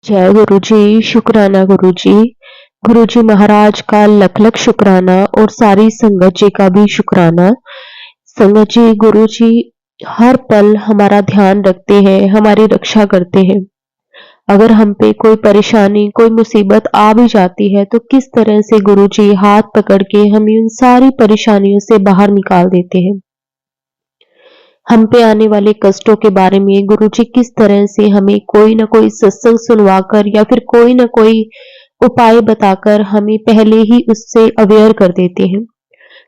जय गुरु जी, शुक्राना गुरु जी। गुरु जी महाराज का लख लख शुक्राना और सारी संगत जी का भी शुक्राना। संगत जी, गुरु जी हर पल हमारा ध्यान रखते हैं, हमारी रक्षा करते हैं। अगर हम पे कोई परेशानी, कोई मुसीबत आ भी जाती है तो किस तरह से गुरु जी हाथ पकड़ के हमें उन सारी परेशानियों से बाहर निकाल देते हैं। हम पे आने वाले कष्टों के बारे में गुरुजी किस तरह से हमें कोई न कोई सत्संग सुनवाकर या फिर कोई न कोई उपाय बताकर हमें पहले ही उससे अवेयर कर देते हैं।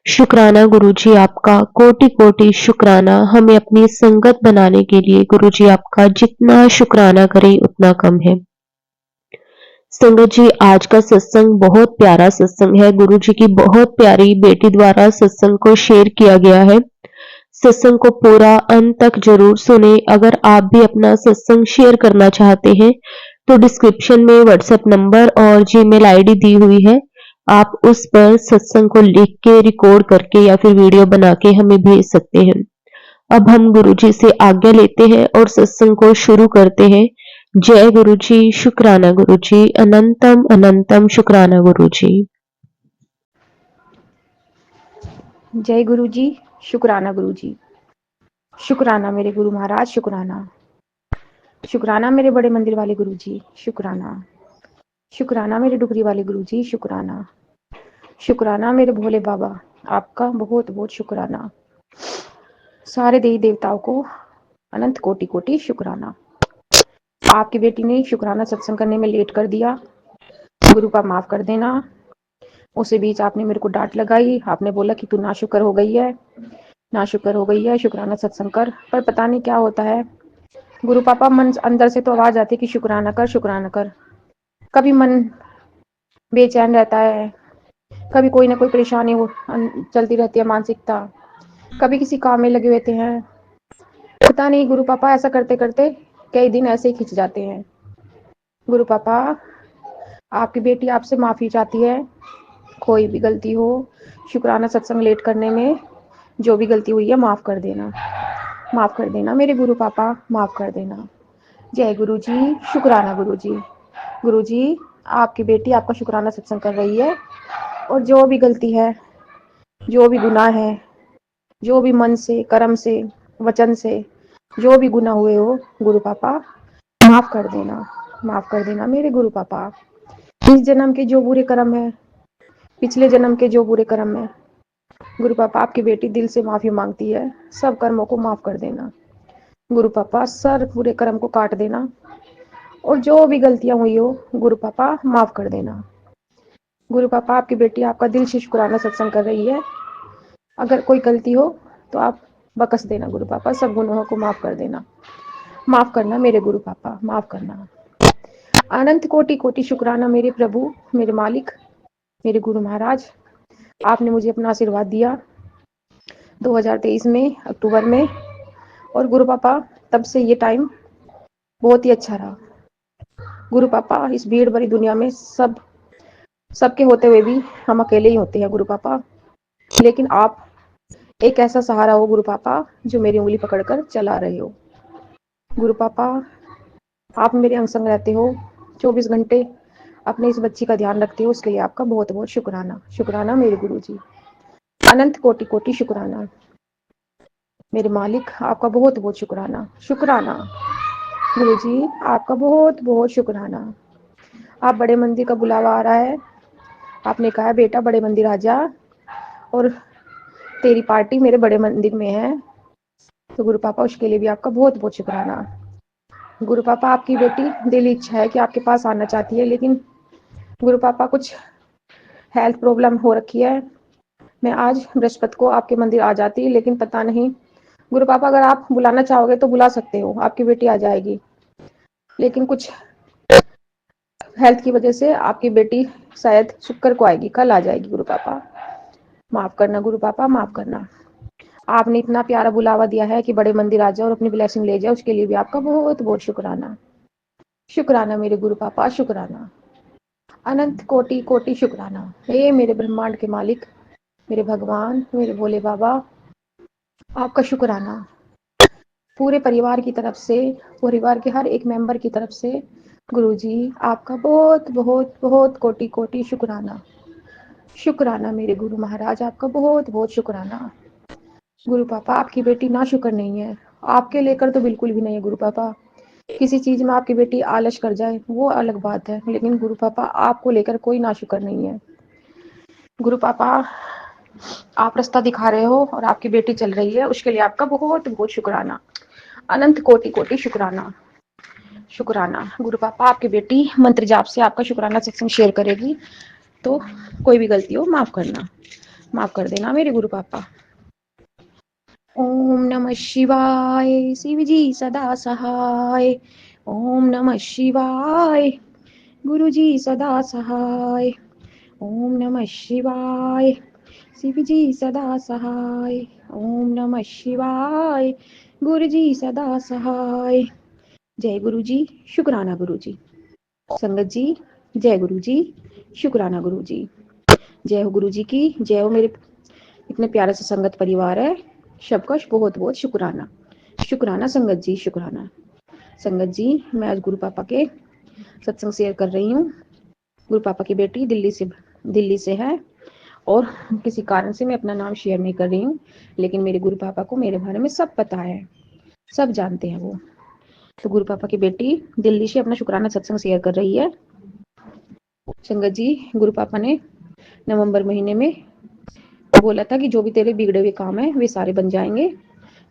शुक्राना गुरुजी आपका, कोटि-कोटि शुक्राना। हमें अपनी संगत बनाने के लिए गुरुजी आपका जितना शुक्राना करें उतना कम है। संगत जी, आज का सत्संग बहुत प्यारा सत्संग है। गुरुजी की बहुत प्यारी बेटी द्वारा सत्संग को शेयर किया गया है। सत्संग को पूरा अंत तक जरूर सुने। अगर आप भी अपना सत्संग शेयर करना चाहते हैं तो डिस्क्रिप्शन में व्हाट्सएप नंबर और जीमेल आईडी दी हुई है। आप उस पर सत्संग को लिख के रिकॉर्ड करके या फिर वीडियो बना के हमें भेज सकते हैं। अब हम गुरुजी से आज्ञा लेते हैं और सत्संग को शुरू करते हैं। जय गुरुजी, शुक्राना गुरुजी, अनंतम अनंतम शुक्राना गुरुजी। जय गुरु जी, शुक्राना गुरु जी। शुक्राना मेरे गुरु महाराज, शुक्राना। शुक्राना मेरे बड़े मंदिर वाले गुरु जी, शुक्राना। शुक्राना मेरे डुगरी वाले गुरु जी, शुक्राना। शुक्राना मेरे भोले बाबा, आपका बहुत बहुत शुक्राना। सारे देवी देवताओं को अनंत कोटि कोटि शुक्राना। आपकी बेटी ने शुक्राना सत्संग करने में लेट कर दिया, गुरु का माफ कर देना। उसी बीच आपने मेरे को डांट लगाई, आपने बोला कि तू नाशुक्र हो गई है, नाशुक्र हो गई है, शुक्राना सत्संग कर। पर पता नहीं क्या होता है गुरु पापा, मन अंदर से तो आवाज आती है कि शुक्राना कर, शुक्राना कर। कभी मन बेचैन रहता है, कभी कोई ना कोई परेशानी चलती रहती है, मानसिकता, कभी किसी काम में लगे रहते हैं। पता नहीं गुरु पापा, ऐसा करते करते कई दिन ऐसे ही खिंच जाते हैं। गुरु पापा, आपकी बेटी आपसे माफी चाहती है। कोई भी गलती हो, शुक्राना सत्संग लेट करने में जो भी गलती हुई है माफ कर देना, माफ कर देना मेरे गुरु पापा, माफ कर देना। जय गुरु जी, शुक्राना गुरु जी। गुरु जी, आपकी बेटी आपका शुक्राना सत्संग कर रही है और जो भी गलती है, जो भी गुनाह है, जो भी मन से, कर्म से, वचन से जो भी गुनाह हुए हो, गुरु पापा माफ कर देना, माफ कर देना मेरे गुरु पापा। इस जन्म के जो बुरे कर्म है, पिछले जन्म के जो बुरे कर्म है, गुरु पापा आपकी बेटी दिल से माफी मांगती है। सब कर्मों को माफ कर देना गुरु पापा, सर पूरे कर्म को काट देना और जो भी गलतियां हुई हो गुरु पापा माफ कर देना। गुरु पापा, आपकी बेटी आपका दिल से शुक्राना सत्संग कर रही है। अगर कोई गलती हो तो आप बकस देना गुरु पापा, सब गुनाहों को माफ कर देना, माफ करना मेरे गुरु पापा, माफ करना। अनंत कोटि कोटि शुक्राना मेरे प्रभु, मेरे मालिक, मेरे गुरु महाराज। आपने मुझे अपना आशीर्वाद दिया 2023 में, अक्टूबर में, और गुरु पापा तब से ये टाइम बहुत ही अच्छा रहा। गुरु पापा, इस भीड़ भरी दुनिया में सबके होते हुए भी हम अकेले ही होते हैं गुरु पापा, लेकिन आप एक ऐसा सहारा हो गुरु पापा जो मेरी उंगली पकड़कर चला रहे हो। गुरु पापा, आप मेरे अंग संग रहते हो, 24 घंटे अपने इस बच्ची का ध्यान रखते हो, उसके लिए आपका बहुत बहुत शुक्राना, शुक्राना मेरे गुरु जी। अनंत कोटि कोटि शुक्राना मेरे मालिक, आपका बहुत बहुत शुक्राना, शुक्राना गुरु जी, आपका बहुत बहुत शुक्राना। आप बड़े मंदिर का बुलावा आ रहा है, आपने कहा बेटा बड़े मंदिर आ जा और तेरी पार्टी मेरे बड़े मंदिर में है। तो गुरु पापा, उसके लिए भी आपका बहुत बहुत शुक्राना। गुरु पापा, आपकी बेटी दिल इच्छा है कि आपके पास आना चाहती है, लेकिन गुरु पापा कुछ हेल्थ प्रॉब्लम हो रखी है। मैं आज बृहस्पति को आपके मंदिर आ जाती, लेकिन पता नहीं गुरु पापा, अगर आप बुलाना चाहोगे तो बुला सकते हो, आपकी बेटी आ जाएगी, लेकिन कुछ हेल्थ की वजह से आपकी बेटी शायद शुक्र को आएगी, कल आ जाएगी। गुरु पापा माफ करना, गुरु पापा माफ करना। आपने इतना प्यारा बुलावा दिया है कि बड़े मंदिर आ जाओ और अपनी ब्लेसिंग ले जाओ, उसके लिए भी आपका बहुत बहुत शुक्राना, शुक्राना मेरे गुरु पापा, शुक्राना। अनंत कोटि कोटि शुक्राना। हे मेरे ब्रह्मांड के मालिक, मेरे भगवान, मेरे भोले बाबा, आपका शुक्राना। पूरे परिवार की तरफ से, परिवार के हर एक मेंबर की तरफ से गुरुजी आपका बहुत बहुत बहुत कोटि कोटि शुक्राना। शुक्राना मेरे गुरु महाराज, आपका बहुत बहुत शुक्राना। गुरु पापा आपकी बेटी ना शुक्र नहीं है, आपके लेकर तो बिल्कुल भी नहीं है गुरु पापा। किसी चीज में आपकी बेटी आलस कर जाए वो अलग बात है, लेकिन गुरु पापा आपको लेकर कोई ना शुक्र नहीं है। गुरु पापा आप रास्ता दिखा रहे हो और आपकी बेटी चल रही है, उसके लिए आपका बहुत बहुत शुक्राना, अनंत कोटि कोटि शुक्राना। शुक्राना गुरु पापा, आपकी बेटी मंत्र जाप से आपका शुक्राना सत्संग शेयर करेगी, तो कोई भी गलती हो माफ करना, माफ कर देना मेरे गुरु पापा। ओम नमः शिवाय, शिव जी सदा सहाय। ओम नमः शिवाय, गुरु जी सदा सहाय। ओम नमः शिवाय, शिव जी सदा सहाय। ओम नमः शिवाय, गुरु जी सदा सहाय। जय गुरु जी, शुक्राना गुरु जी। संगत जी जय गुरु जी, शुक्राना गुरु जी। जय हो गुरु जी की, जय हो मेरे इतने प्यारे से संगत परिवार है, सबका बहुत बहुत शुक्राना। शुक्राना संगत जी, शुक्राना। संगत जी मैं आज गुरु पापा के सत्संग शेयर कर रही हूँ। गुरु पापा की बेटी दिल्ली से है और किसी कारण से मैं अपना नाम शेयर नहीं कर रही हूँ, लेकिन मेरे गुरु पापा को मेरे बारे में सब पता है, सब जानते हैं वो। तो गुरु पापा की बेटी दिल्ली से अपना शुक्राना सत्संग शेयर कर रही है। संगत जी गुरु पापा ने नवंबर महीने में बोला था कि जो भी तेरे बिगड़े हुए काम है वे सारे बन जाएंगे।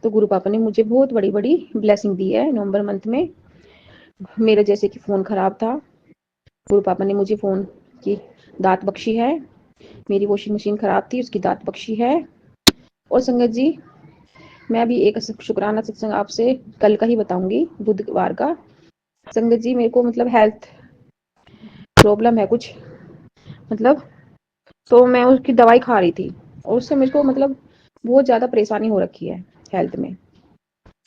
तो गुरु पापा ने मुझे बहुत बड़ी बड़ी ब्लेसिंग दी है नवंबर मंथ में। मेरा जैसे कि फोन खराब था, गुरु पापा ने मुझे फोन की दात बख्शी है। मेरी वॉशिंग मशीन खराब थी, उसकी दात बख्शी है। और संगत जी मैं अभी एक शुक्राना सत्संग आपसे कल का ही बताऊंगी, बुधवार का। संगत जी मेरे को मतलब हेल्थ प्रॉब्लम है कुछ, मतलब तो मैं उसकी दवाई खा रही थी और उससे मेरे को मतलब बहुत ज़्यादा परेशानी हो रखी है हेल्थ में।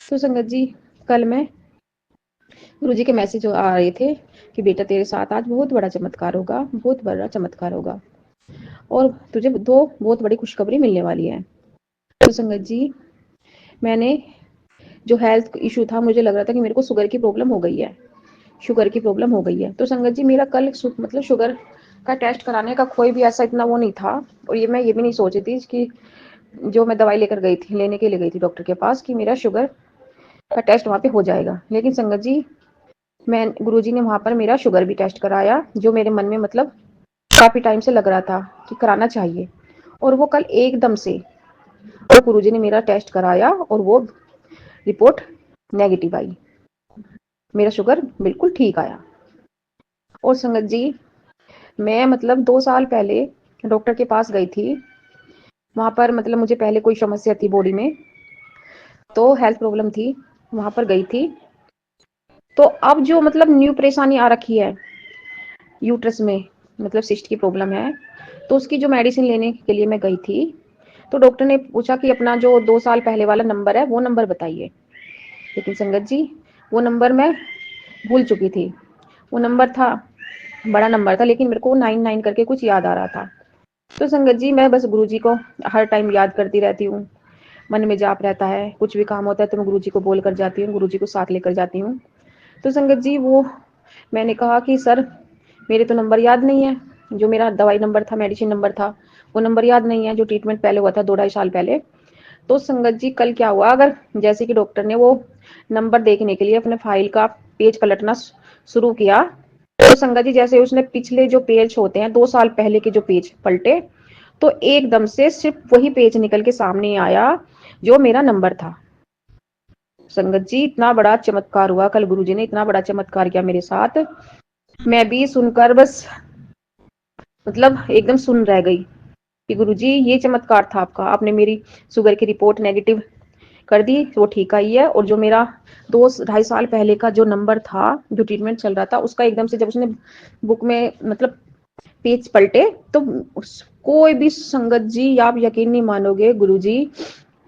तो संगत जी कल मैं गुरु जी के मैसेज आ रहे थे कि बेटा तेरे साथ आज बहुत बड़ा चमत्कार होगा, बहुत बड़ा चमत्कार होगा और तुझे दो बहुत बड़ी खुशखबरी मिलने वाली है। तो संगत जी मैंने जो हेल्थ इशू था, मुझे लग रहा था कि मेरे को शुगर की प्रॉब्लम हो गई है, शुगर की प्रॉब्लम हो गई है। तो संगत जी मेरा कल मतलब शुगर का टेस्ट कराने का कोई भी ऐसा इतना वो नहीं था, और मैं ये भी नहीं सोची थी कि जो मैं दवाई लेकर गई थी, लेने के लिए गई थी डॉक्टर के पास, कि मेरा शुगर का टेस्ट वहाँ पे हो जाएगा। लेकिन संगत जी मैं गुरुजी ने वहाँ पर मेरा शुगर भी टेस्ट कराया, जो मेरे मन में मतलब काफी टाइम से लग रहा था कि कराना चाहिए, और वो कल एकदम से वो गुरुजी ने मेरा टेस्ट कराया और वो रिपोर्ट नेगेटिव आई, मेरा शुगर बिल्कुल ठीक आया। और संगत जी मैं मतलब 2 साल पहले डॉक्टर के पास गई थी, वहां पर मतलब मुझे पहले कोई समस्या थी बॉडी में, तो हेल्थ प्रॉब्लम थी, वहां पर गई थी। तो अब जो मतलब न्यू परेशानी आ रखी है यूट्रस में, मतलब सिस्ट की प्रॉब्लम है, तो उसकी जो मेडिसिन लेने के लिए मैं गई थी, तो डॉक्टर ने पूछा कि अपना जो 2 साल पहले वाला नंबर है वो नंबर बताइए। लेकिन संगत जी वो नंबर मैं भूल चुकी थी। वो नंबर था, बड़ा नंबर था, लेकिन मेरे को 99 करके कुछ याद आ रहा था। तो संगत जी मैं बस गुरु जी को हर टाइम याद करती रहती हूँ, मन में जाप रहता है, कुछ भी काम होता है तो मैं गुरु जी को बोल कर जाती हूँ, गुरु जी को साथ लेकर जाती हूँ। तो संगत जी वो मैंने कहा कि सर मेरे तो नंबर याद नहीं है, जो मेरा दवाई नंबर था, मेडिसिन नंबर था, वो नंबर याद नहीं है जो ट्रीटमेंट पहले हुआ था 2-2.5 साल पहले। तो संगत जी कल क्या हुआ, अगर जैसे कि डॉक्टर ने वो नंबर देखने के लिए अपने फाइल का पेज पलटना शुरू किया, तो संगत जी जैसे उसने पिछले जो पेज होते हैं 2 साल पहले के जो पेज पलटे, तो एकदम से सिर्फ वही पेज निकल के सामने आया जो मेरा नंबर था। संगत जी इतना बड़ा चमत्कार हुआ कल, गुरुजी ने इतना बड़ा चमत्कार किया मेरे साथ, मैं भी सुनकर बस मतलब एकदम सुन रह गई कि गुरुजी ये चमत्कार था आपका, आपने मेरी शुगर की रिपोर्ट नेगेटिव कर दी, वो ठीक आई है। और जो मेरा 2-2.5 साल पहले का जो नंबर था, जो ट्रीटमेंट चल रहा था, उसका एकदम से जब उसने बुक में मतलब पेज पलटे, तो कोई भी संगत जी आप यकीन नहीं मानोगे गुरुजी,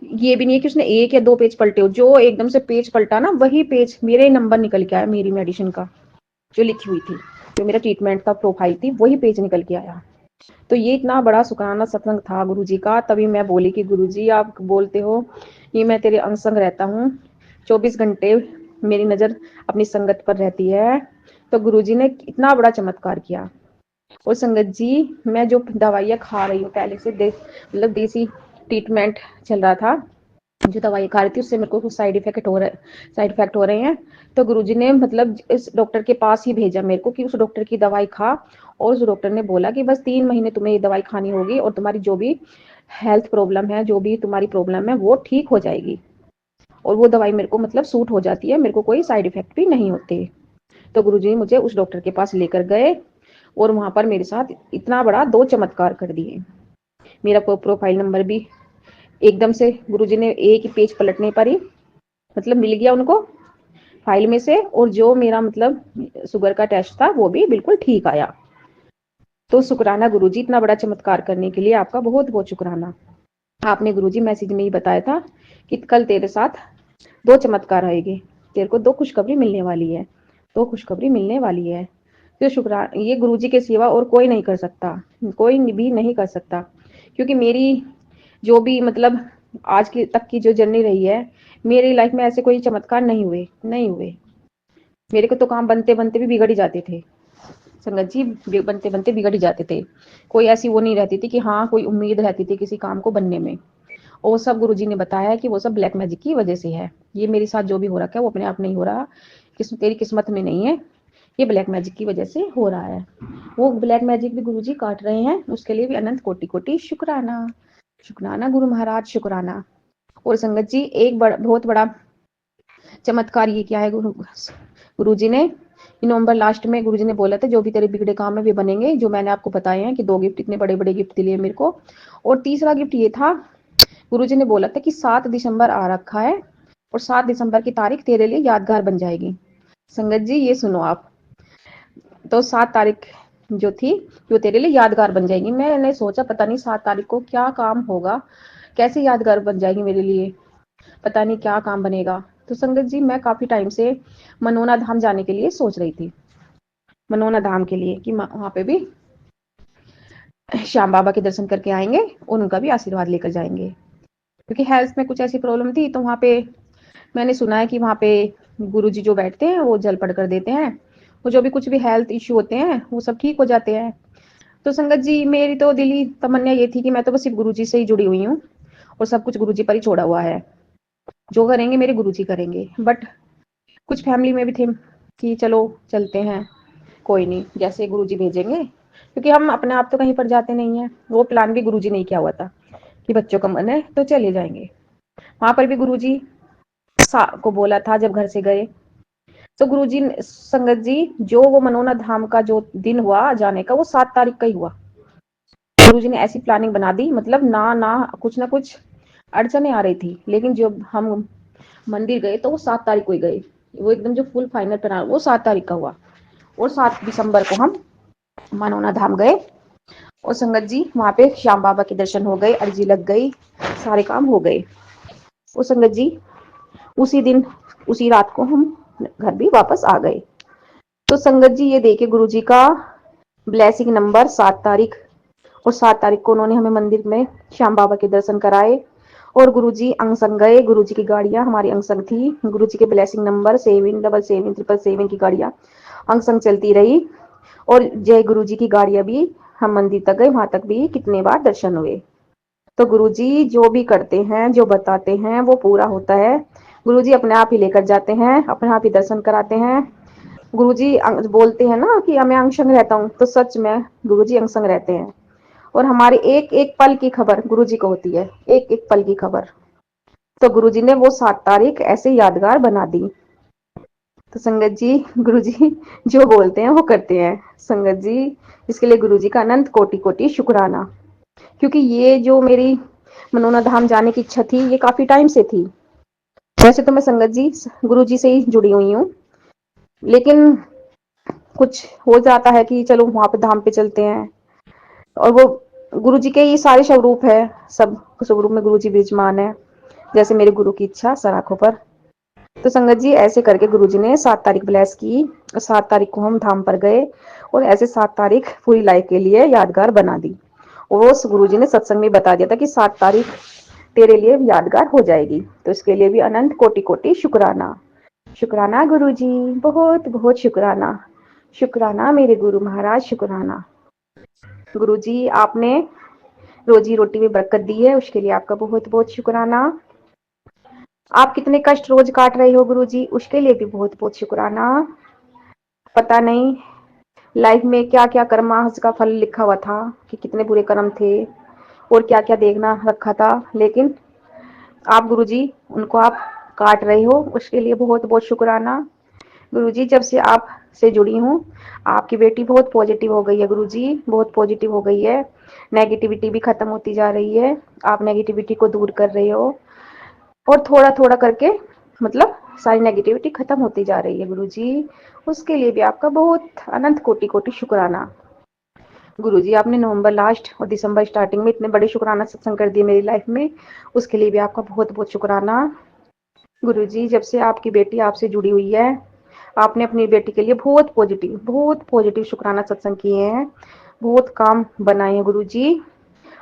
ये भी नहीं है कि उसने 1 या 2 पेज पलटे हो, जो एकदम से पेज पलटा ना वही पेज मेरे नंबर निकल के आया, मेरी मेडिसिन का जो लिखी हुई थी, जो मेरा ट्रीटमेंट का प्रोफाइल थी, वही पेज निकल के आया। तो ये इतना बड़ा शुक्राना सत्संग था गुरुजी का। तभी मैं बोली कि गुरुजी आप बोलते हो कि मैं तेरे अंग संग रहता हूँ, 24 घंटे मेरी नजर अपनी संगत पर रहती है, तो गुरुजी ने इतना बड़ा चमत्कार किया। और संगत जी, मैं जो दवाइयाँ खा रही हूँ पहले से मतलब देसी ट्रीटमेंट चल रहा था, जो दवाई खा रही थी उससे मेरे को कुछ साइड इफेक्ट हो रहे हैं। तो गुरुजी ने मतलब इस डॉक्टर के पास ही भेजा मेरे को कि उस डॉक्टर की दवाई खा। और उस डॉक्टर ने बोला कि बस 3 महीने तुम्हें ये दवाई खानी होगी और तुम्हारी जो भी हेल्थ प्रॉब्लम है, जो भी तुम्हारी प्रॉब्लम है, वो ठीक हो जाएगी। और वो दवाई मेरे को मतलब सूट हो जाती है, मेरे को कोई साइड इफेक्ट भी नहीं होते। तो गुरुजी मुझे उस डॉक्टर के पास लेकर गए और वहां पर मेरे साथ इतना बड़ा 2 चमत्कार कर दिए। मेरा प्रोफाइल नंबर भी एकदम से गुरुजी ने एक ही पेज पलटने पर ही मतलब मिल गया उनको फाइल में से। और जो मेरा मतलब शुगर का टेस्ट था वो भी बिल्कुल ठीक आया। तो शुक्राना गुरुजी, इतना बड़ा चमत्कार करने के लिए आपका बहुत बहुत शुक्राना। आपने गुरुजी मैसेज में ही बताया था कि कल तेरे साथ 2 चमत्कार आएंगे, तेरे को 2 खुशखबरी मिलने वाली है, 2 खुशखबरी मिलने वाली है। तो शुक्राना, ये गुरुजी के सिवा और कोई नहीं कर सकता, कोई भी नहीं कर सकता। क्योंकि मेरी जो भी मतलब आज की तक की जो जर्नी रही है, मेरी लाइफ में ऐसे कोई चमत्कार नहीं हुए। मेरे को तो काम बनते बनते भी बिगड़ ही जाते थे संगत जी, बनते बनते बिगड़ ही जाते थे। कोई ऐसी वो नहीं रहती थी कि हाँ कोई उम्मीद रहती थी किसी काम को बनने में। और वो सब गुरुजी ने बताया है कि वो सब ब्लैक मैजिक की वजह से है। ये मेरे साथ जो भी हो रखा है वो अपने आप नहीं हो रहा, तेरी किस्मत में नहीं है, ये ब्लैक मैजिक की वजह से हो रहा है। वो ब्लैक मैजिक भी गुरुजी काट रहे हैं, उसके लिए भी अनंत कोटि कोटि शुक्राना। शुक्राना गुरु महाराज, शुक्राना। और संगत जी, एक बहुत बड़ा चमत्कार ये क्या है, गुरुजी ने नवंबर लास्ट में गुरुजी ने बोला था जो भी तेरे बिगड़े काम है वे बनेंगे, जो मैंने आपको बताए हैं कि 2 गिफ्ट, इतने बड़े बड़े गिफ्ट दिए मेरे को। और तीसरा गिफ्ट ये था, गुरुजी ने बोला था कि 7 दिसंबर आ रखा है और 7 दिसंबर की तारीख तेरे लिए यादगार बन जाएगी। संगत जी ये सुनो आप, तो 7 तारीख जो थी वो तेरे लिए यादगार बन जाएगी। मैंने सोचा पता नहीं 7 तारीख को क्या काम होगा, कैसे यादगार बन जाएगी मेरे लिए, पता नहीं क्या काम बनेगा। तो संगत जी, मैं काफी टाइम से मनोना धाम जाने के लिए सोच रही थी, मनोना धाम के लिए कि वहां पे भी श्याम बाबा के दर्शन करके आएंगे और उनका भी आशीर्वाद लेकर जाएंगे। क्योंकि हेल्थ में कुछ ऐसी प्रॉब्लम थी, तो वहां पे मैंने सुना है कि वहां पे गुरुजी जो बैठते हैं वो जल पढ़ कर देते हैं, वो जो भी कुछ भी हेल्थ इश्यू होते हैं वो सब ठीक हो जाते हैं। तो संगत जी, मेरी तो दिली तमन्ना ये थी कि मैं तो बस सिर्फ गुरुजी से ही जुड़ी हुई हूँ और सब कुछ गुरुजी पर ही छोड़ा हुआ है, जो करेंगे मेरे गुरुजी करेंगे। बट कुछ फैमिली में भी थे कि चलो चलते हैं, कोई नहीं जैसे गुरुजी भेजेंगे, क्योंकि हम अपने आप तो कहीं पर जाते नहीं है। वो प्लान भी गुरुजी ने ही किया हुआ था कि बच्चों का मन है तो चले जाएंगे। वहां पर भी गुरुजी को बोला था जब घर से गए, तो गुरुजी संगत जी, जो वो मनोना धाम का जो दिन हुआ जाने का वो 7 तारीख का ही हुआ। गुरुजी ने ऐसी प्लानिंग बना दी, मतलब ना कुछ ना कुछ अड़चने आ रही थी, लेकिन जब हम मंदिर गए तो वो 7 तारीख को ही गए। वो एकदम जो फुल फाइनल प्लान वो 7 तारीख का हुआ। और 7 दिसंबर को हम मनोना धाम गए। और संगत जी, वहां पे श्याम बाबा के दर्शन हो गए, अर्जी लग गई, सारे काम हो गए। और संगत जी, उसी दिन उसी रात को हम घर भी वापस आ गए। तो संगत जी ये देखिए, गुरुजी का ब्लेसिंग नंबर 7 तारीख। और 7 तारीख को उन्होंने हमें मंदिर में श्याम बाबा के दर्शन कराए और गुरुजी अंग संग गए। गुरुजी की गाड़ियां हमारी अंग संग थी, गुरुजी के ब्लेसिंग नंबर 77777 की गाड़ियां अंग संग चलती रही। और जय गुरुजी की गाड़ियां भी, हम मंदिर तक गए, वहां तक भी कितने बार दर्शन हुए। तो गुरुजी जो भी करते हैं, जो बताते हैं वो पूरा होता है। गुरुजी अपने आप ही लेकर जाते हैं, अपने आप ही दर्शन कराते हैं। गुरुजी बोलते हैं ना कि मैं अंग संग रहता हूँ, तो सच में गुरुजी अंग संग रहते हैं। और हमारे एक एक पल की खबर गुरुजी को होती है, एक एक पल की खबर। तो गुरुजी ने वो 7 तारीख ऐसे यादगार बना दी। तो संगत जी, गुरुजी जो बोलते हैं वो करते हैं। संगत जी, इसके लिए गुरुजी का अनंत कोटि कोटि शुक्राना। क्योंकि ये जो मेरी मनोना धाम जाने की इच्छा थी ये काफी टाइम से थी। वैसे तो मैं संगत जी गुरुजी से ही जुड़ी हुई हूँ, लेकिन कुछ हो जाता है कि चलो वहां पे धाम पे चलते हैं। और वो गुरुजी के ये सारे स्वरूप है, सब स्वरूप में गुरुजी विराजमान है, जैसे मेरे गुरु की इच्छा सराखों पर। तो संगत जी ऐसे करके गुरुजी ने 7 तारीख ब्लेस की और 7 तारीख को हम धाम पर गए और ऐसे 7 तारीख पूरी लाइफ के लिए यादगार बना दी। और वो गुरुजी ने सत्संग में बता दिया था कि 7 तारीख तेरे लिए यादगार हो जाएगी। तो इसके लिए भी अनंत कोटि कोटि शुक्राना। शुक्राना गुरुजी, बहुत बहुत शुक्राना। शुक्राना मेरे गुरु महाराज, शुक्राना। गुरु जी, आपने रोजी रोटी में बरकत दी है, उसके लिए आपका बहुत बहुत शुक्राना। आप कितने कष्ट रोज काट रहे हो गुरु जी, उसके लिए भी बहुत बहुत शुक्राना। पता नहीं लाइफ में क्या क्या कर्मास का फल लिखा हुआ था कि कितने बुरे कर्म थे और क्या क्या देखना रखा था, लेकिन आप गुरुजी उनको आप काट रहे हो, उसके लिए बहुत बहुत शुक्राना। गुरुजी, जब से आप से जुड़ी हूँ, आपकी बेटी बहुत पॉजिटिव हो गई है गुरुजी, बहुत पॉजिटिव हो गई है। नेगेटिविटी भी खत्म होती जा रही है, आप नेगेटिविटी को दूर कर रहे हो और थोड़ा थोड़ा करके मतलब सारी नेगेटिविटी खत्म होती जा रही है गुरुजी। उसके लिए भी आपका बहुत अनंत कोटि कोटि शुक्राना। गुरुजी, आपने नवंबर लास्ट और दिसंबर स्टार्टिंग में इतने बड़े शुक्राना सत्संग कर दिए मेरी लाइफ में, उसके लिए भी आपका बहुत बहुत शुक्राना। गुरुजी, जब से आपकी बेटी आपसे जुड़ी हुई है, आपने अपनी बेटी के लिए बहुत पॉजिटिव शुक्राना सत्संग किए हैं, बहुत काम बनाए हैं गुरुजी,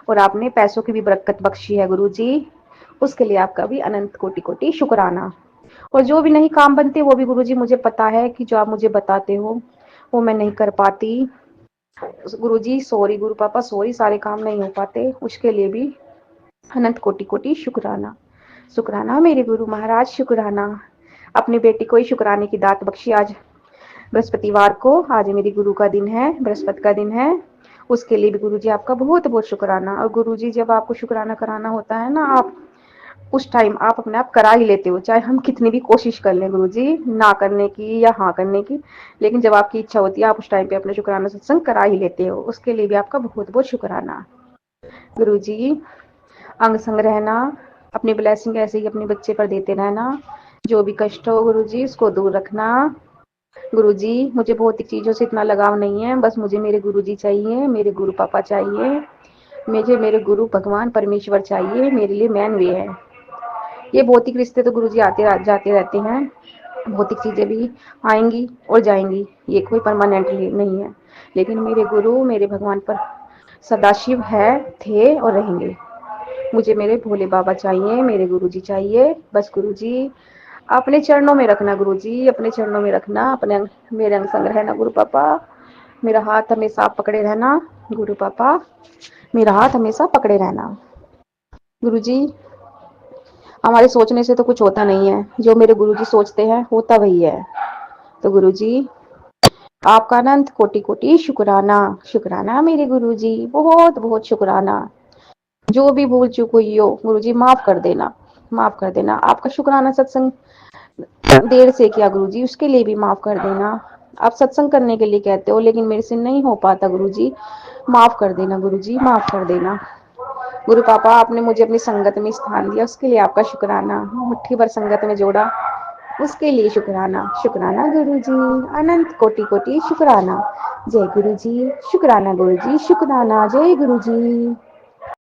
और आपने पैसों की भी बरकत बख्शी है गुरुजी, उसके लिए आपका भी अनंत कोटि कोटि शुक्राना। और जो भी नहीं काम बनते वो भी गुरुजी मुझे पता है कि जो आप मुझे बताते हो वो मैं नहीं कर पाती। गुरुजी सॉरी, गुरु पापा सॉरी, सारे काम नहीं हो पाते, उसके लिए भी अनंत कोटि कोटि शुक्राना। शुक्राना मेरे गुरु महाराज, शुक्राना। अपनी बेटी को ही शुक्राने की दात बख्शी आज बृहस्पतिवार को, आज मेरी गुरु का दिन है, बृहस्पति का दिन है, उसके लिए भी गुरुजी आपका बहुत बहुत शुक्राना। और गुरुजी, जब आपको शुक्राना कराना होता है ना, आप उस टाइम आप अपने आप करा ही लेते हो, चाहे हम कितनी भी कोशिश कर लें गुरुजी ना करने की या हाँ करने की, लेकिन जब आपकी इच्छा होती है आप उस टाइम पे अपने शुक्राना सत्संग करा ही लेते हो, उसके लिए भी आपका बहुत बहुत शुक्राना। गुरुजी, अंग संग रहना, अपनी ब्लेसिंग ऐसे ही अपने बच्चे पर देते रहना, जो भी कष्ट हो गुरुजी उसको दूर रखना। गुरुजी, मुझे भौतिक चीजों से इतना लगाव नहीं है, बस मुझे मेरे गुरुजी चाहिए, मेरे गुरु पापा चाहिए, मुझे मेरे गुरु भगवान परमेश्वर चाहिए, मेरे लिए मैन वे है। ये भौतिक रिश्ते तो गुरुजी आते जाते रहते हैं, भौतिक चीजें भी आएंगी और जाएंगी, ये कोई परमानेंटली नहीं है, लेकिन मेरे गुरु मेरे भगवान पर सदाशिव है, थे और रहेंगे। मुझे मेरे भोले बाबा चाहिए, मेरे गुरुजी चाहिए, बस गुरुजी अपने चरणों में रखना, गुरुजी अपने चरणों में रखना, अपने मेरे अंग संग रहना गुरु पापा, मेरा हाथ हमेशा पकड़े रहना गुरु पापा, मेरा हाथ हमेशा पकड़े रहना। गुरुजी, हमारे सोचने से तो कुछ होता नहीं है, जो मेरे गुरुजी सोचते हैं होता वही है। तो गुरुजी, आपका अनंत कोटि कोटि शुक्राना। शुक्राना मेरे गुरुजी, बहुत बहुत शुक्राना। जो भी भूल चूक हुई हो गुरुजी माफ कर देना, माफ कर देना। आपका शुक्राना सत्संग देर से किया गुरुजी, उसके लिए भी माफ कर देना। आप सत्संग करने के लिए कहते हो लेकिन मेरे से नहीं हो पाता गुरुजी, माफ कर देना गुरुजी, माफ कर देना। गुरु पापा, आपने मुझे अपनी संगत में स्थान दिया, उसके लिए आपका शुक्राना। मुट्ठी भर संगत में जोड़ा, उसके लिए शुक्राना। शुक्राना गुरुजी, अनंत कोटि कोटि शुक्राना। जय गुरुजी, शुक्राना गुरुजी, शुक्राना, जय गुरुजी।